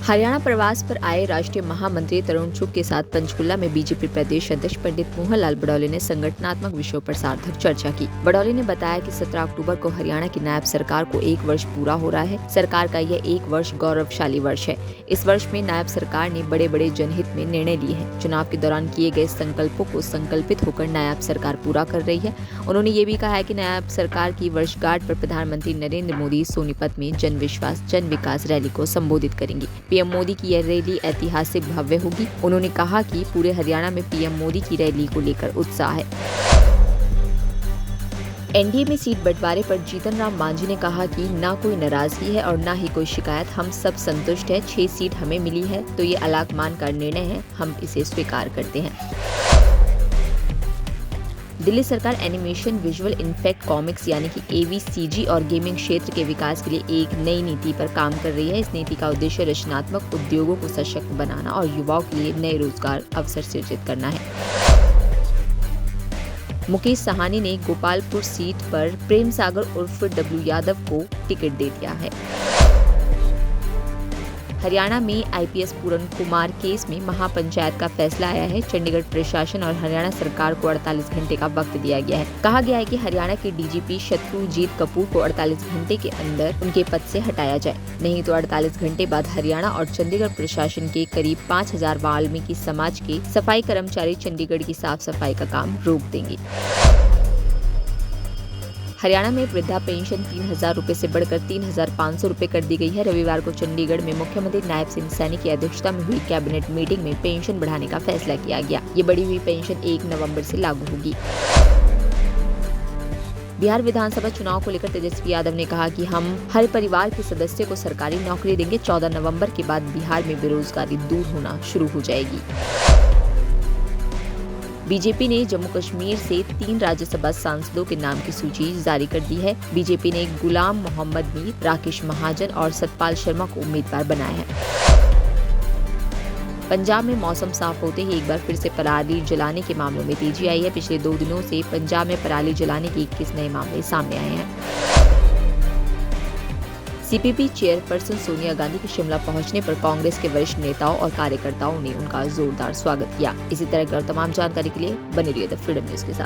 हरियाणा प्रवास पर आए राष्ट्रीय महामंत्री तरुण चुग के साथ पंचकुला में बीजेपी प्रदेश अध्यक्ष पंडित मोहनलाल बडौले ने संगठनात्मक विषयों पर सार्थक चर्चा की। बडौले ने बताया कि 17 अक्टूबर को हरियाणा की नायब सरकार को 1 वर्ष पूरा हो रहा है। सरकार का यह 1 वर्ष गौरवशाली वर्ष है। इस वर्ष में नायब सरकार ने बड़े बड़े जनहित में निर्णय लिए हैं। चुनाव के दौरान किए गए संकल्पों को संकल्पित होकर नायब सरकार पूरा कर रही है। उन्होंने ये भी कहा है कि नायब सरकार की वर्षगांठ पर प्रधानमंत्री नरेंद्र मोदी सोनीपत में जन विश्वास जन विकास रैली को संबोधित करेंगे। पीएम मोदी की यह रैली ऐतिहासिक भव्य होगी। उन्होंने कहा कि पूरे हरियाणा में पीएम मोदी की रैली को लेकर उत्साह है। एनडीए में सीट बंटवारे पर जीतन राम मांझी ने कहा कि ना कोई नाराजगी है और ना ही कोई शिकायत। हम सब संतुष्ट है। 6 सीट हमें मिली है तो ये अलाकमान का निर्णय है। हम इसे स्वीकार करते हैं। दिल्ली सरकार एनिमेशन, विजुअल इफेक्ट, कॉमिक्स यानी कि AVCG और गेमिंग क्षेत्र के विकास के लिए एक नई नीति पर काम कर रही है। इस नीति का उद्देश्य रचनात्मक उद्योगों को सशक्त बनाना और युवाओं के लिए नए रोजगार अवसर सृजित करना है। मुकेश साहनी ने गोपालपुर सीट पर प्रेम सागर उर्फ W यादव को टिकट दे दिया है। हरियाणा में IPS पूरन कुमार केस में महापंचायत का फैसला आया है। चंडीगढ़ प्रशासन और हरियाणा सरकार को 48 घंटे का वक्त दिया गया है। कहा गया है कि हरियाणा के DGP शत्रुजीत कपूर को 48 घंटे के अंदर उनके पद से हटाया जाए, नहीं तो 48 घंटे बाद हरियाणा और चंडीगढ़ प्रशासन के करीब 5000 वाल्मीकि समाज के सफाई कर्मचारी चंडीगढ़ की साफ सफाई का काम रोक देंगे। हरियाणा में वृद्धा पेंशन 3000 रुपए से बढ़कर 3500 रुपए कर दी गई है। रविवार को चंडीगढ़ में मुख्यमंत्री नायब सिंह सैनी की अध्यक्षता में हुई कैबिनेट मीटिंग में पेंशन बढ़ाने का फैसला किया गया। ये बढ़ी हुई पेंशन 1 नवंबर से लागू होगी। बिहार विधानसभा चुनाव को लेकर तेजस्वी यादव ने कहा कि हम हर परिवार के सदस्य को सरकारी नौकरी देंगे। 14 नवंबर के बाद बिहार में बेरोजगारी दूर होना शुरू हो जाएगी। बीजेपी ने जम्मू कश्मीर से 3 राज्यसभा सांसदों के नाम की सूची जारी कर दी है। बीजेपी ने गुलाम मोहम्मद मीर, राकेश महाजन और सतपाल शर्मा को उम्मीदवार बनाया है। पंजाब में मौसम साफ होते ही एक बार फिर से पराली जलाने के मामलों में तेजी आई है। पिछले 2 दिनों से पंजाब में पराली जलाने के 21 नए मामले सामने आए हैं। CPP चेयरपर्सन सोनिया गांधी के शिमला पहुंचने पर कांग्रेस के वरिष्ठ नेताओं और कार्यकर्ताओं ने उनका जोरदार स्वागत किया। इसी तरह की और तमाम जानकारी के लिए बने रहिए द फ्रीडम न्यूज के साथ।